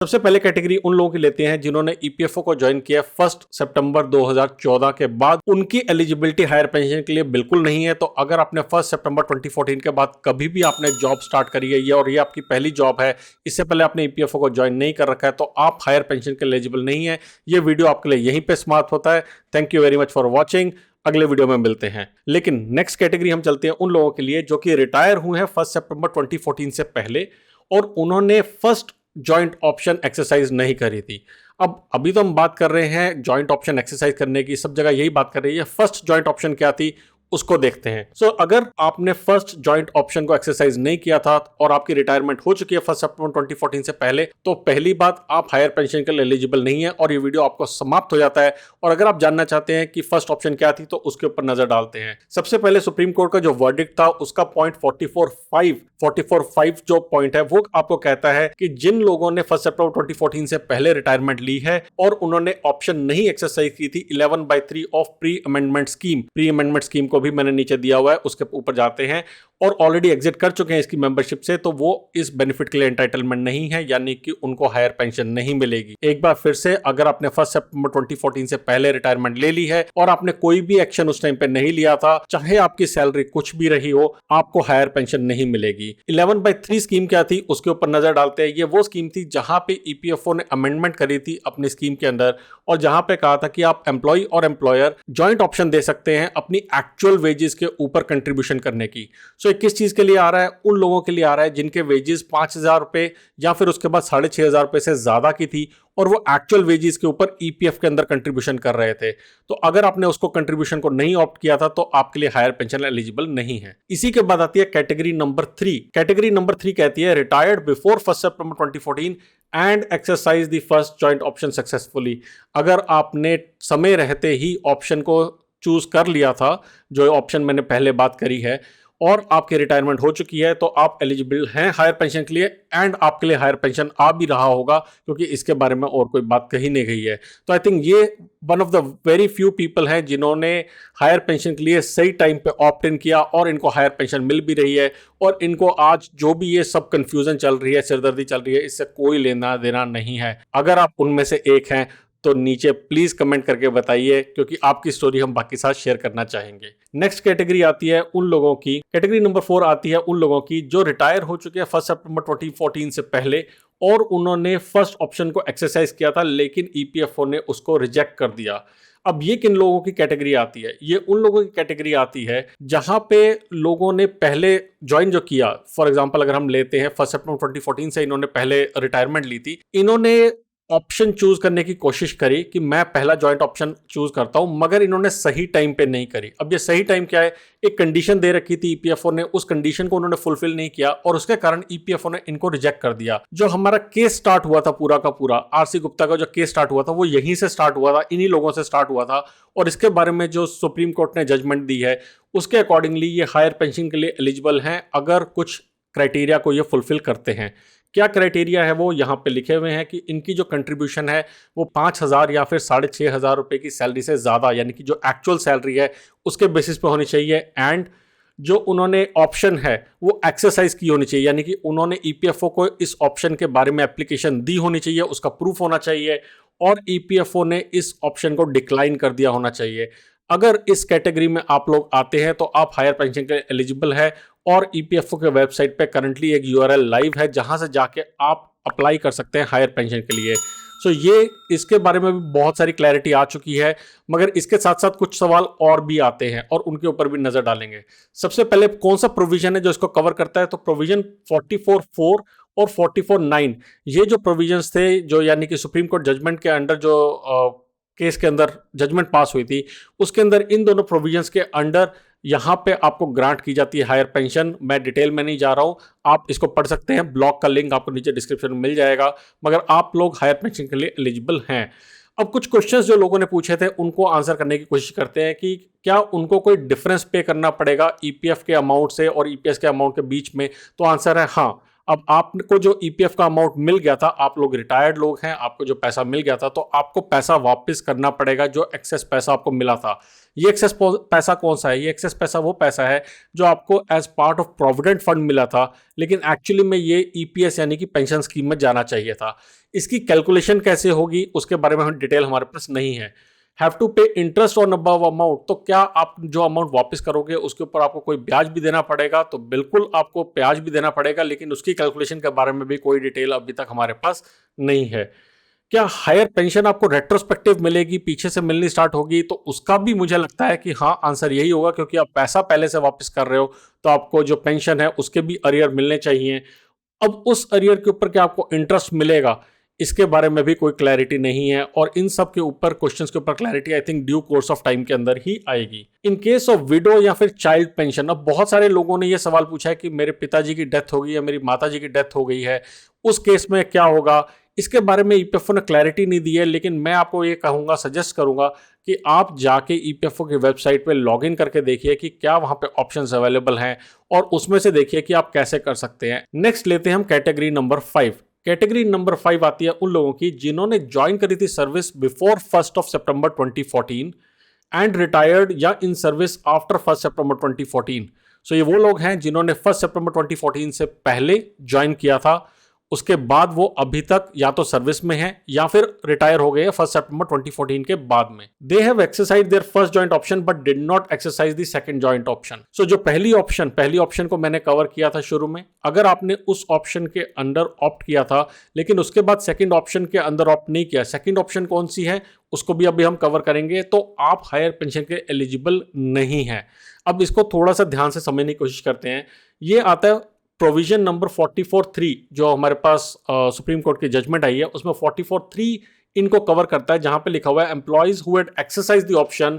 सबसे पहले कैटेगरी उन लोगों की लेते हैं जिन्होंने ईपीएफओ को ज्वाइन किया 1 सितंबर 2014 के बाद। उनकी एलिजिबिलिटी हायर पेंशन के लिए बिल्कुल नहीं है। तो अगर आपने 1 सितंबर 2014 के बाद कभी भी आपने जॉब स्टार्ट करी है और ये आपकी पहली जॉब है, इससे पहले आपने ईपीएफओ को ज्वाइन नहीं कर रखा है, तो आप हायर पेंशन के एलिजिबल नहीं है। ये वीडियो आपके लिए यहीं पे समाप्त होता है। Thank you very much for watching. अगले वीडियो में मिलते हैं। लेकिन नेक्स्ट कैटेगरी हम चलते हैं उन लोगों के लिए जो कि रिटायर हुए हैं 1 सितंबर 2014 से पहले और उन्होंने फर्स्ट जॉइंट ऑप्शन एक्सरसाइज नहीं करी थी। अब अभी तो हम बात कर रहे हैं जॉइंट ऑप्शन एक्सरसाइज करने की, सब जगह यही बात कर रही है। फर्स्ट जॉइंट ऑप्शन क्या थी उसको देखते हैं। सो अगर आपने फर्स्ट जॉइंट ऑप्शन को एक्सरसाइज नहीं किया था और आपकी रिटायरमेंट हो चुकी है 1 सितंबर 2014 से पहले, तो पहली बात आप हायर पेंशन के लिए एलिजिबल नहीं है और ये वीडियो आपको समाप्त हो जाता है। और अगर आप जानना चाहते हैं कि फर्स्ट ऑप्शन क्या थी तो उसके ऊपर नजर डालते हैं। सबसे पहले सुप्रीम कोर्ट का जो वर्डिक्ट था उसका पॉइंट 44.5 जो पॉइंट है वो आपको कहता है कि जिन लोगों ने 1 सितंबर 2014 से पहले रिटायरमेंट ली है और उन्होंने ऑप्शन नहीं एक्सरसाइज की थी 11/3 of pre amendment scheme, pre amendment scheme को भी मैंने नीचे दिया हुआ है, उसके ऊपर जाते हैं, और ऑलरेडी एग्जिट कर चुके हैं इसकी मेंबरशिप से, तो वो इस बेनिफिट के लिए एंटाइटलमेंट नहीं है, यानी कि उनको हायर पेंशन नहीं मिलेगी। एक बार फिर से, अगर आपने 1 सितंबर 2014 से पहले रिटायरमेंट ले ली है और आपने कोई भी एक्शन उस टाइम पे नहीं लिया था, चाहे आपकी सैलरी कुछ भी रही हो, आपको हायर पेंशन नहीं मिलेगी। 11/3 स्कीम क्या थी उसके ऊपर नजर डालते हैं। ये वो स्कीम थी जहां पे ईपीएफओ ने अमेंडमेंट करी थी अपनी स्कीम के अंदर और जहां पे कहा था कि आप एम्प्लॉय और एम्प्लॉयर ज्वाइंट ऑप्शन दे सकते हैं अपनी एक्चुअल वेजेस के ऊपर कंट्रीब्यूशन करने की। सो किस चीज के लिए आ रहा है? उन लोगों के लिए आ रहा है जिनके वेजेस 5,000 रुपए या फिर उसके बाद 6,500 रुपए से ज्यादा की थी और वो एक्चुअल वेजेस के ऊपर ईपीएफ के अंदर कंट्रीब्यूशन कर रहे थे। तो अगर आपने उसको कंट्रीब्यूशन को नहीं ऑप्ट किया था तो आपके लिए हायर पेंशन एलिजिबल नहीं है। इसी के बाद आती है कैटेगरी नंबर 3। कैटेगरी नंबर 3 कहती है retired before 1 September 2014 and exercise the first joint option successfully. अगर आपने समय रहते ही ऑप्शन को चूज कर लिया था, जो ऑप्शन मैंने पहले बात करी है, और आपकी रिटायरमेंट हो चुकी है, तो आप एलिजिबल हैं हायर पेंशन के लिए एंड आपके लिए हायर पेंशन आ भी रहा होगा, क्योंकि इसके बारे में और कोई बात कही नहीं गई है। तो आई थिंक ये one of the very few people हैं जिन्होंने हायर पेंशन के लिए सही टाइम पे ऑप्ट इन किया और इनको हायर पेंशन मिल भी रही है। और इनको आज जो भी ये सब कंफ्यूजन चल रही है, सिरदर्दी चल रही है, इससे कोई लेना देना नहीं है। अगर आप उनमें से एक हैं तो नीचे प्लीज कमेंट करके बताइए, क्योंकि आपकी स्टोरी हम बाकी साथ शेयर करना चाहेंगे। नेक्स्ट कैटेगरी आती है उन लोगों की, कैटेगरी नंबर 4 आती है उन लोगों की जो रिटायर हो चुके हैं 1 सितंबर 2014 से पहले और उन्होंने फर्स्ट ऑप्शन को एक्सरसाइज किया था लेकिन ईपीएफओ ने उसको रिजेक्ट कर दिया। अब ये किन लोगों की कैटेगरी आती है? ये उन लोगों की कैटेगरी आती है जहां पे लोगों ने पहले ज्वाइन जो किया, फॉर एग्जांपल अगर हम लेते हैं 1 सितंबर 2014 से इन्होंने पहले रिटायरमेंट ली थी, इन्होंने ऑप्शन चूज करने की कोशिश करी कि मैं पहला जॉइंट ऑप्शन चूज करता हूं, मगर इन्होंने सही टाइम पे नहीं करी। अब ये सही टाइम क्या है? एक कंडीशन दे रखी थी ईपीएफओ ने, उस कंडीशन को उन्होंने फुलफिल नहीं किया और उसके कारण ईपीएफओ ने इनको रिजेक्ट कर दिया। जो हमारा केस स्टार्ट हुआ था पूरा का पूरा, आरसी गुप्ता का जो केस स्टार्ट हुआ था वो यहीं से स्टार्ट हुआ था, इन्हीं लोगों से स्टार्ट हुआ था। और इसके बारे में जो सुप्रीम कोर्ट ने जजमेंट दी है उसके अकॉर्डिंगली ये हायर पेंशन के लिए एलिजिबल हैं अगर कुछ क्राइटेरिया को ये फुलफिल करते हैं। क्या क्राइटेरिया है वो यहाँ पे लिखे हुए हैं कि इनकी जो कंट्रीब्यूशन है वो 5,000 या फिर 6,500 रुपए की सैलरी से ज़्यादा, यानी कि जो एक्चुअल सैलरी है उसके बेसिस पे होनी चाहिए, एंड जो उन्होंने ऑप्शन है वो एक्सरसाइज की होनी चाहिए, यानी कि उन्होंने ईपीएफओ को इस ऑप्शन के बारे में एप्लीकेशन दी होनी चाहिए, उसका प्रूफ होना चाहिए, और ईपीएफओ ने इस ऑप्शन को डिक्लाइन कर दिया होना चाहिए। अगर इस कैटेगरी में आप लोग आते हैं तो आप हायर पेंशन के एलिजिबल है और ईपीएफओ के वेबसाइट पे करंटली एक यूआरएल लाइव है जहां से जाके आप अप्लाई कर सकते हैं हायर पेंशन के लिए। सो ये इसके बारे में भी बहुत सारी क्लैरिटी आ चुकी है, मगर इसके साथ साथ कुछ सवाल और भी आते हैं और उनके ऊपर भी नजर डालेंगे। सबसे पहले कौन सा प्रोविजन है जो इसको कवर करता है? तो प्रोविजन 44(4) और 44(9), ये जो प्रोविजंस थे, जो यानी कि सुप्रीम कोर्ट जजमेंट के अंडर जो केस के अंदर जजमेंट पास हुई थी, उसके अंदर इन दोनों प्रोविजंस के अंडर यहाँ पे आपको ग्रांट की जाती है हायर पेंशन। मैं डिटेल में नहीं जा रहा हूँ, आप इसको पढ़ सकते हैं, ब्लॉग का लिंक आपको नीचे डिस्क्रिप्शन में मिल जाएगा, मगर आप लोग हायर पेंशन के लिए एलिजिबल हैं। अब कुछ क्वेश्चंस जो लोगों ने पूछे थे उनको आंसर करने की कोशिश करते हैं कि क्या उनको कोई डिफरेंस पे करना पड़ेगा ईपीएफ के अमाउंट से और ईपीएस के अमाउंट के बीच में? तो आंसर है हाँ, अब आपको जो ईपीएफ का अमाउंट मिल गया था, आप लोग रिटायर्ड लोग हैं, आपको जो पैसा मिल गया था, तो आपको पैसा वापस करना पड़ेगा जो एक्सेस पैसा आपको मिला था। ये एक्सेस पैसा कौन सा है? ये एक्सेस पैसा वो पैसा है जो आपको as part of provident fund मिला था, लेकिन एक्चुअली में ये ईपीएस यानी कि पेंशन स्कीम में जाना चाहिए था। इसकी कैलकुलेशन कैसे होगी उसके बारे में हम डिटेल हमारे पास नहीं है। हैव टू पे इंटरेस्ट ऑन अबव अमाउंट, तो क्या आप जो अमाउंट वापस करोगे उसके ऊपर आपको कोई ब्याज भी देना पड़ेगा? तो बिल्कुल आपको ब्याज भी देना पड़ेगा, लेकिन उसकी कैलकुलेशन के बारे में भी कोई डिटेल अभी तक हमारे पास नहीं है। क्या हायर पेंशन आपको रेट्रोस्पेक्टिव मिलेगी, पीछे से मिलनी स्टार्ट होगी? तो उसका भी मुझे लगता है कि हाँ, आंसर यही होगा, क्योंकि आप पैसा पहले से वापस कर रहे हो तो आपको जो पेंशन है उसके भी अरियर मिलने चाहिए। अब उस अरियर के ऊपर क्या आपको इंटरेस्ट मिलेगा, इसके बारे में भी कोई क्लैरिटी नहीं है, और इन सब के ऊपर क्वेश्चंस के ऊपर clarity I think due course of time के अंदर ही आएगी। इन केस ऑफ विडो या फिर चाइल्ड पेंशन, अब बहुत सारे लोगों ने यह सवाल पूछा है कि मेरे पिताजी की डेथ हो गई या मेरी माताजी की डेथ हो गई है, उस केस में क्या होगा? इसके बारे में ईपीएफओ ने क्लैरिटी नहीं दी है, लेकिन मैं आपको ये कहूंगा, सजेस्ट करूंगा कि आप जाके ईपीएफओ की वेबसाइट पे लॉगिन करके देखिए कि क्या वहां पे ऑप्शंस अवेलेबल हैं, और उसमें से देखिए कि आप कैसे कर सकते हैं। नेक्स्ट लेते हैं हम कैटेगरी नंबर 5। कैटेगरी नंबर 5 आती है उन लोगों की जिन्होंने ज्वाइन करी थी service before 1 September 2014 and retired या इन सर्विस आफ्टर 1 सितंबर 2014। सो ये वो लोग हैं जिन्होंने 1 सितंबर 2014 से पहले ज्वाइन किया था, उसके बाद वो अभी तक या तो सर्विस में है या फिर रिटायर हो गए 1 सितंबर 2014 के बाद में। They have exercise their first joint option but did not exercise the second joint option. So जो पहली ऑप्शन को मैंने कवर किया था शुरू में, अगर आपने उस ऑप्शन के अंडर ऑप्ट किया था लेकिन उसके बाद सेकंड ऑप्शन के अंदर ऑप्ट नहीं किया, सेकंड ऑप्शन कौन सी है उसको भी अभी हम कवर करेंगे, तो आप हायर पेंशन के एलिजिबल नहीं है। अब इसको थोड़ा सा ध्यान से समझने की कोशिश करते हैं। ये आता है प्रोविजन नंबर 44(3) जो हमारे पास सुप्रीम कोर्ट की जजमेंट आई है, उसमें 44(3) इनको कवर करता है, जहां पे लिखा हुआ है employees who had exercise the option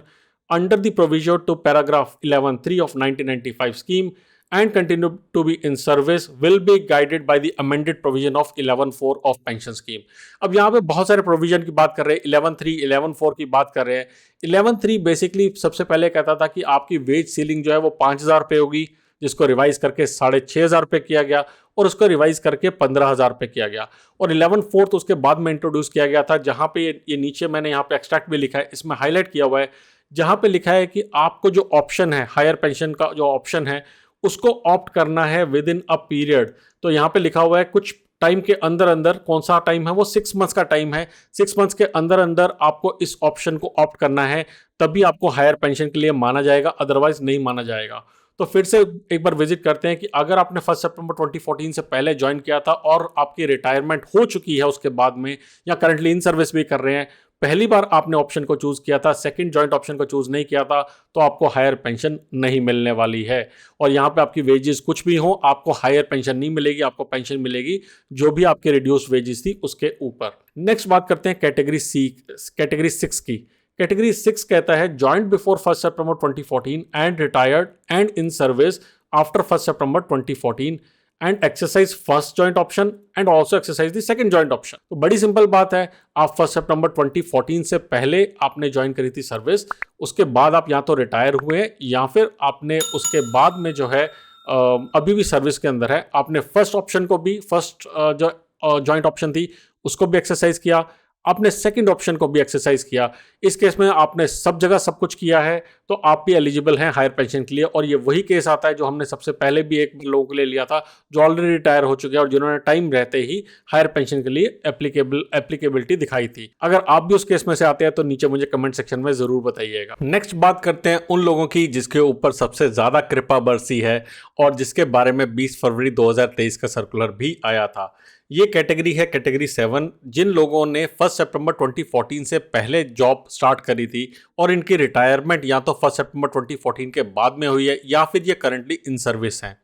under the provision to paragraph 11(3) of 1995 scheme and continue to be in service will be guided by the amended provision of 11(4) of pension scheme. अब यहाँ पे बहुत सारे प्रोविजन की बात कर रहे हैं, 11(3), 11(4) की बात कर रहे हैं। 11(3) बेसिकली सबसे पहले कहता था कि आपकी वेज सीलिंग जो है वो 5,000 रुपये होगी, जिसको रिवाइज करके 6,500 रुपये किया गया, और उसको रिवाइज करके 15,000 रुपये किया गया। और 11(4) उसके बाद में इंट्रोड्यूस किया गया था, जहां पे ये नीचे मैंने यहाँ पे एक्सट्रैक्ट भी लिखा है, इसमें हाईलाइट किया हुआ है, जहां पे लिखा है कि आपको जो ऑप्शन है हायर पेंशन का जो ऑप्शन है उसको ऑप्ट करना है विद इन अ पीरियड। तो यहाँ पे लिखा हुआ है कुछ टाइम के अंदर अंदर, कौन सा टाइम है वो 6 मंथ्स का टाइम है, 6 मंथ्स के अंदर अंदर आपको इस ऑप्शन को ऑप्ट करना है, तभी आपको हायर पेंशन के लिए माना जाएगा, अदरवाइज नहीं माना जाएगा। तो फिर से एक बार विजिट करते हैं कि अगर आपने 1 सितंबर 2014 से पहले ज्वाइन किया था और आपकी रिटायरमेंट हो चुकी है उसके बाद में, या करंटली इन सर्विस भी कर रहे हैं, पहली बार आपने ऑप्शन को चूज किया था, सेकंड जॉइंट ऑप्शन को चूज नहीं किया था, तो आपको हायर पेंशन नहीं मिलने वाली है। और यहाँ पे आपकी वेजेस कुछ भी हो, आपको हायर पेंशन नहीं मिलेगी, आपको पेंशन मिलेगी जो भी आपकी रिड्यूस वेजेस थी उसके ऊपर। नेक्स्ट बात करते हैं कैटेगरी 6 की। कैटेगरी 6 कहता है joint before 1 September 2014 and retired and in service after 1 September 2014 and exercise first joint option and also exercise the second joint option. तो बड़ी सिंपल बात है, आप 1 सितंबर 2014 से पहले आपने ज्वाइन करी थी सर्विस, उसके बाद आप या तो रिटायर हुए या फिर आपने उसके बाद में जो है अभी भी सर्विस के अंदर है, आपने फर्स्ट ऑप्शन को भी, फर्स्ट जो जॉइंट ऑप्शन थी उसको भी एक्सरसाइज किया, आपने सेकंड ऑप्शन को भी एक्सरसाइज किया। इस केस में आपने सब जगह सब कुछ किया है, तो आप भी एलिजिबल हैं हायर पेंशन के लिए। और ये वही केस आता है जो हमने सबसे पहले भी एक लोगों के लिए लिया था, जो ऑलरेडी रिटायर हो चुके हैं और जिन्होंने टाइम रहते ही हायर पेंशन के लिए एप्लीकेबिलिटी दिखाई थी। अगर आप भी उस केस में से आते हैं तो नीचे मुझे कमेंट सेक्शन में जरूर बताइएगा। नेक्स्ट बात करते हैं उन लोगों की जिसके ऊपर सबसे ज्यादा कृपा बरसी है और जिसके बारे में 20 फरवरी 2023 का सर्कुलर भी आया था। ये कैटेगरी है कैटेगरी 7, जिन लोगों ने 1 सितंबर 2014 से पहले जॉब स्टार्ट करी थी और इनकी रिटायरमेंट या तो 1 सितंबर 2014 के बाद में हुई है या फिर ये करंटली इन सर्विस हैं।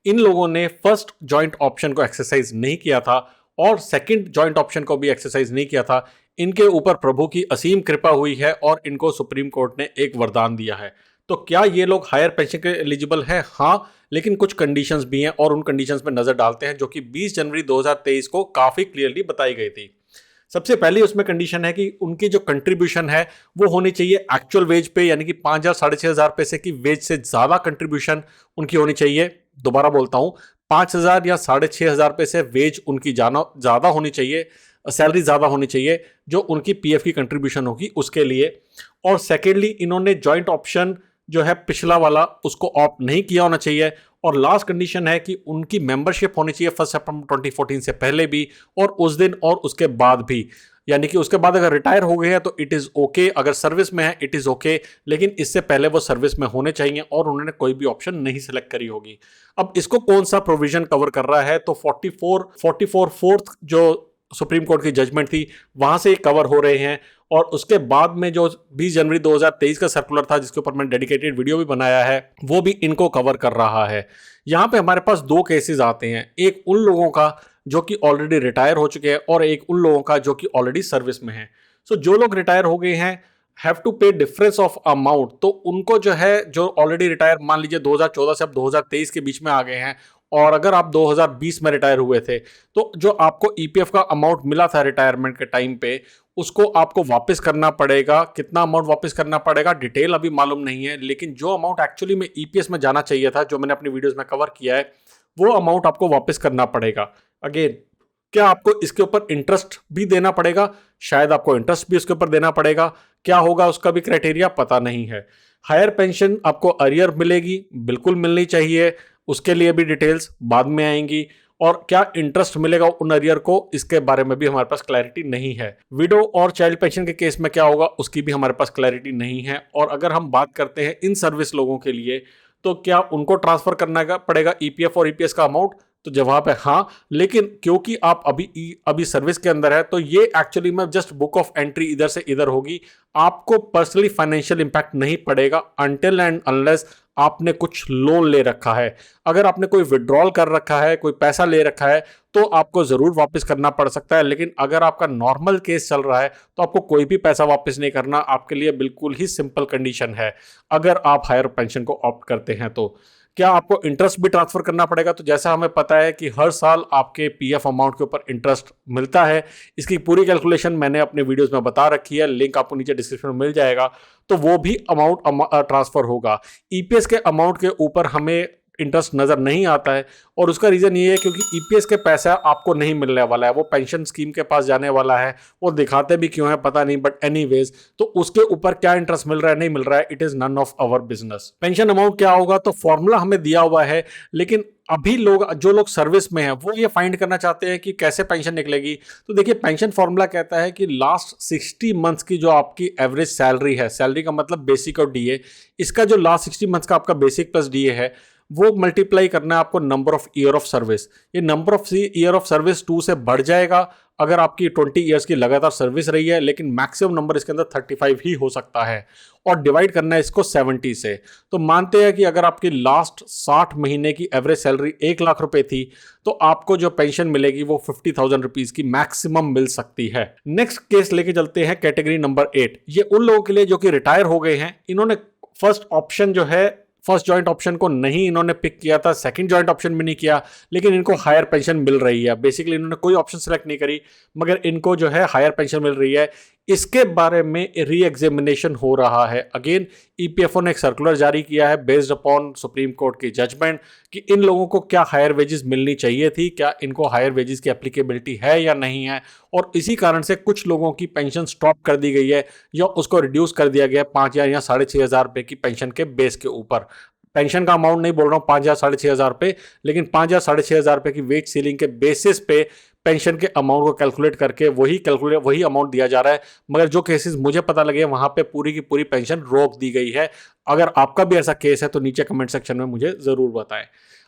इन लोगों ने फर्स्ट जॉइंट ऑप्शन को एक्सरसाइज नहीं किया था और सेकंड जॉइंट ऑप्शन को भी एक्सरसाइज नहीं किया था। इनके ऊपर प्रभु की असीम कृपा हुई है और इनको सुप्रीम कोर्ट ने एक वरदान दिया है। तो क्या ये लोग हायर पेंशन के एलिजिबल हैं? हाँ, लेकिन कुछ कंडीशंस भी हैं और उन कंडीशंस में नजर डालते हैं जो कि 20 जनवरी 2023 को काफी क्लियरली बताई गई थी। सबसे पहली उसमें कंडीशन है कि उनकी जो कंट्रीब्यूशन है वो होनी चाहिए एक्चुअल वेज पे, यानी कि 5,000 साढ़े 6,000 पैसे की वेज से ज्यादा कंट्रीब्यूशन उनकी होनी चाहिए। दोबारा बोलता हूं, 5,000 या 6,500 रुपये से वेज उनकी जाना ज़्यादा होनी चाहिए, सैलरी ज़्यादा होनी चाहिए जो उनकी पीएफ की कंट्रीब्यूशन होगी उसके लिए। और सेकेंडली इन्होंने जॉइंट ऑप्शन जो है पिछला वाला उसको ऑप्ट नहीं किया होना चाहिए। और लास्ट कंडीशन है कि उनकी मेंबरशिप होनी चाहिए 1 सितंबर 2014 से पहले भी और उस दिन और उसके बाद भी, यानी कि उसके बाद अगर रिटायर हो गए हैं तो इट इज़ ओके, अगर सर्विस में है इट इज़ ओके, लेकिन इससे पहले वो सर्विस में होने चाहिए और उन्होंने कोई भी ऑप्शन नहीं सिलेक्ट करी होगी। अब इसको कौन सा प्रोविजन कवर कर रहा है, तो 44 फोर्थ जो सुप्रीम कोर्ट की जजमेंट थी वहां से कवर हो रहे हैं। और उसके बाद में जो 20 जनवरी 2023 का सर्कुलर था जिसके ऊपर मैंने डेडिकेटेड वीडियो भी बनाया है वो भी इनको कवर कर रहा है। यहाँ पे हमारे पास दो केसेस आते हैं, एक उन लोगों का जो कि ऑलरेडी रिटायर हो चुके हैं और एक उन लोगों का जो कि ऑलरेडी सर्विस में है। सो जो लोग रिटायर हो गए हैं हैव टू पे डिफरेंस ऑफ अमाउंट, तो उनको जो है जो ऑलरेडी रिटायर मान लीजिए 2014 से अब 2023 के बीच में आ गए हैं और अगर आप 2020 में रिटायर हुए थे तो जो आपको ईपीएफ का अमाउंट मिला था रिटायरमेंट के टाइम पे उसको आपको वापस करना पड़ेगा। कितना अमाउंट वापस करना पड़ेगा डिटेल अभी मालूम नहीं है, लेकिन जो अमाउंट एक्चुअली में ईपीएस में जाना चाहिए था जो मैंने अपनी वीडियोस में कवर किया है वो अमाउंट आपको वापस करना पड़ेगा। अगेन क्या आपको इसके ऊपर इंटरेस्ट भी देना पड़ेगा, शायद आपको इंटरेस्ट भी उसके ऊपर देना पड़ेगा, क्या होगा उसका भी क्राइटेरिया पता नहीं है। हायर पेंशन आपको अरियर मिलेगी, बिल्कुल मिलनी चाहिए, उसके लिए भी डिटेल्स बाद में आएंगी। और क्या इंटरेस्ट मिलेगा उन अरियर को इसके बारे में भी हमारे पास क्लैरिटी नहीं है। विडो और चाइल्ड पेंशन के केस में क्या होगा उसकी भी हमारे पास क्लैरिटी नहीं है। और अगर हम बात करते हैं इन सर्विस लोगों के लिए तो क्या उनको ट्रांसफर करना पड़ेगा ईपीएफ और ईपीएस का अमाउंट, तो जवाब है हाँ, लेकिन क्योंकि आप अभी सर्विस के अंदर है तो ये एक्चुअली में जस्ट बुक ऑफ एंट्री इधर से इधर होगी, आपको पर्सनली फाइनेंशियल इंपैक्ट नहीं पड़ेगा अनटिल एंड अनलेस आपने कुछ लोन ले रखा है। अगर आपने कोई विड्रॉल कर रखा है, कोई पैसा ले रखा है तो आपको जरूर वापस करना पड़ सकता है, लेकिन अगर आपका नॉर्मल केस चल रहा है तो आपको कोई भी पैसा वापस नहीं करना। आपके लिए बिल्कुल ही सिंपल कंडीशन है अगर आप हायर पेंशन को ऑप्ट करते हैं तो। क्या आपको इंटरेस्ट भी ट्रांसफर करना पड़ेगा, तो जैसा हमें पता है कि हर साल आपके पीएफ अमाउंट के ऊपर इंटरेस्ट मिलता है, इसकी पूरी कैलकुलेशन मैंने अपने वीडियोस में बता रखी है, लिंक आपको नीचे डिस्क्रिप्शन में मिल जाएगा, तो वो भी अमाउंट ट्रांसफर होगा। ईपीएस के अमाउंट के ऊपर हमें इंटरेस्ट नजर नहीं आता है और उसका रीजन ये है क्योंकि ईपीएस के पैसा आपको नहीं मिलने वाला है, वो पेंशन स्कीम के पास जाने वाला है, वो दिखाते भी क्यों है पता नहीं, बट एनीवेज तो उसके ऊपर क्या इंटरेस्ट मिल रहा है नहीं मिल रहा है it is none of our business. Pension amount क्या होगा तो फॉर्मूला हमें दिया हुआ है, लेकिन अभी जो लोग सर्विस में हैं वो ये फाइंड करना चाहते हैं कि कैसे पेंशन निकलेगी। तो देखिए पेंशन फॉर्मूला कहता है कि लास्ट 60 मंथ्स की जो आपकी एवरेज सैलरी है, सैलरी का मतलब बेसिक और डीए, इसका जो लास्ट 60 मंथ्स का आपका बेसिक प्लस डीए है वो मल्टीप्लाई करना है आपको number of year of service. ये number of year of service 2 से बढ़ जाएगा अगर आपकी 20 ईयर्स की लगातार सर्विस रही है, लेकिन मैक्सिमम नंबर इसके अंदर 35 ही हो सकता है, और डिवाइड करना है इसको 70 से। तो मानते हैं कि अगर आपकी लास्ट 60 महीने की एवरेज सैलरी 1 लाख रुपए थी तो आपको जो पेंशन मिलेगी वो 50,000 रुपीज की मैक्सिमम मिल सकती है। नेक्स्ट केस लेके चलते हैं कैटेगरी नंबर 8। ये उन लोगों के लिए जो कि रिटायर हो गए हैं, इन्होंने फर्स्ट ऑप्शन जो है फर्स्ट जॉइंट ऑप्शन को नहीं इन्होंने पिक किया था, सेकंड जॉइंट ऑप्शन भी नहीं किया, लेकिन इनको हायर पेंशन मिल रही है। बेसिकली इन्होंने कोई ऑप्शन सेलेक्ट नहीं करी मगर इनको जो है हायर पेंशन मिल रही है। इसके बारे में री एग्जामिनेशन हो रहा है। अगेन ईपीएफओ ने एक सर्कुलर जारी किया है बेस्ड अपॉन सुप्रीम कोर्ट की जजमेंट कि इन लोगों को क्या हायर वेजेस मिलनी चाहिए थी, क्या इनको हायर वेजेस की एप्लीकेबिलिटी है या नहीं है, और इसी कारण से कुछ लोगों की पेंशन स्टॉप कर दी गई है या उसको रिड्यूस कर दिया गया 5,000 या 6,500 रुपए की पेंशन के बेस के ऊपर। पेंशन का अमाउंट नहीं बोल रहा हूँ 5,000 6,500 रुपए, लेकिन 5,000 6,500 रुपए की वेज सीलिंग के बेसिस पे पेंशन के अमाउंट को कैलकुलेट करके वही अमाउंट दिया जा रहा है। मगर जो केसेस मुझे पता लगे वहां पे पूरी की पूरी पेंशन रोक दी गई है। अगर आपका भी ऐसा केस है तो नीचे कमेंट सेक्शन में मुझे जरूर बताएं।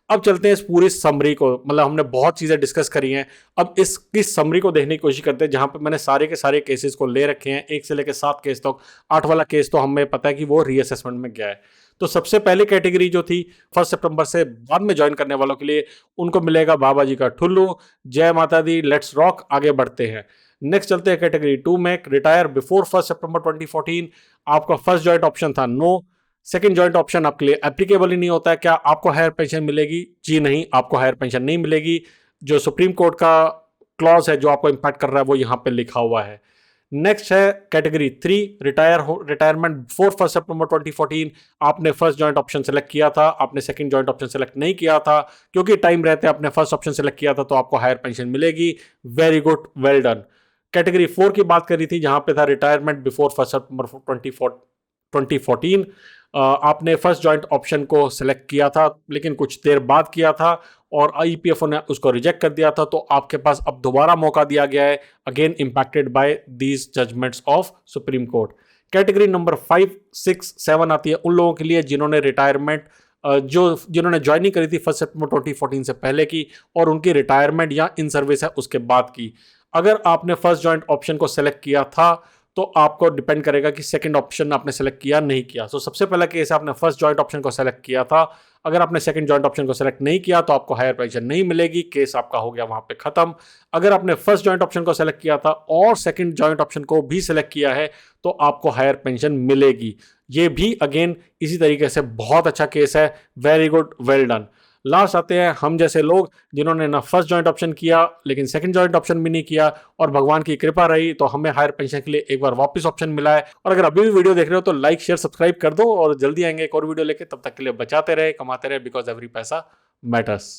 अब चलते हैं इस पूरी समरी को, मतलब हमने बहुत चीजें डिस्कस करी हैं, अब इसकी समरी को देखने की कोशिश करते हैं जहां पे मैंने सारे के सारे केसेस को ले रखे हैं, 1 से लेकर 7 केस तक। 8 वाला केस तो हमें पता है कि वो रीअसेसमेंट में गया है। तो सबसे पहले कैटेगरी जो थी 1 सितंबर से बाद में ज्वाइन करने वालों के लिए, उनको मिलेगा बाबा जी का ठुल्लू, जय माता दी, लेट्स रॉक, आगे बढ़ते हैं। नेक्स्ट चलते हैं कैटेगरी 2 में, रिटायर बिफोर 1 सितंबर 2014। आपका फर्स्ट जॉइंट ऑप्शन था नो, सेकंड जॉइंट ऑप्शन आपके लिए एप्लीकेबल ही नहीं होता है। क्या आपको हायर पेंशन मिलेगी? जी नहीं, आपको हायर पेंशन नहीं मिलेगी। जो सुप्रीम कोर्ट का क्लॉज है जो आपको इंपैक्ट कर रहा है वो यहाँ पे लिखा हुआ है। नेक्स्ट है कैटेगरी 3, रिटायरमेंट बिफोर 1 सितंबर 2014। आपने फर्स्ट जॉइंट ऑप्शन सेलेक्ट किया था, आपने सेकंड जॉइंट ऑप्शन सेलेक्ट नहीं किया था, क्योंकि टाइम रहते आपने फर्स्ट ऑप्शन सेलेक्ट किया था तो आपको हायर पेंशन मिलेगी। Very good, well done. Category 4 की बात करी थी जहां पे था रिटायरमेंट बिफोर 1 सितंबर 2014। आपने फर्स्ट जॉइंट ऑप्शन को सिलेक्ट किया था लेकिन कुछ देर बाद किया था और ईपीएफओ ने उसको रिजेक्ट कर दिया था, तो आपके पास अब दोबारा मौका दिया गया है, again impacted by these judgements of supreme court. Category number 5, 6, 7 आती है उन लोगों के लिए जिन्होंने रिटायरमेंट जिन्होंने ज्वाइनिंग करी थी 1 सितंबर 2014 से पहले की और उनकी रिटायरमेंट या इन सर्विस है उसके बाद की। अगर आपने फर्स्ट जॉइंट ऑप्शन को सेलेक्ट किया था तो आपको डिपेंड करेगा कि सेकंड ऑप्शन आपने सेलेक्ट किया नहीं किया। तो सबसे पहला केस आपने फर्स्ट जॉइंट ऑप्शन को सेलेक्ट किया था, अगर आपने सेकंड जॉइंट ऑप्शन को सेलेक्ट नहीं किया तो आपको हायर पेंशन नहीं मिलेगी, केस आपका हो गया वहां पे खत्म। अगर आपने फर्स्ट जॉइंट ऑप्शन को सेलेक्ट किया था और सेकंड जॉइंट ऑप्शन को भी सेलेक्ट किया है तो आपको हायर पेंशन मिलेगी। ये भी अगेन इसी तरीके से बहुत अच्छा केस है। Very good, well done. Last आते हैं हम जैसे लोग जिन्होंने ना फर्स्ट जॉइंट ऑप्शन किया लेकिन सेकंड जॉइंट ऑप्शन भी नहीं किया और भगवान की कृपा रही तो हमें हायर पेंशन के लिए एक बार वापस ऑप्शन मिला है। और अगर अभी भी वीडियो देख रहे हो तो लाइक शेयर सब्सक्राइब कर दो और जल्दी आएंगे एक और वीडियो लेके। तब तक के लिए बचाते रहे, कमाते रहे, बिकॉज एवरी पैसा मैटर्स।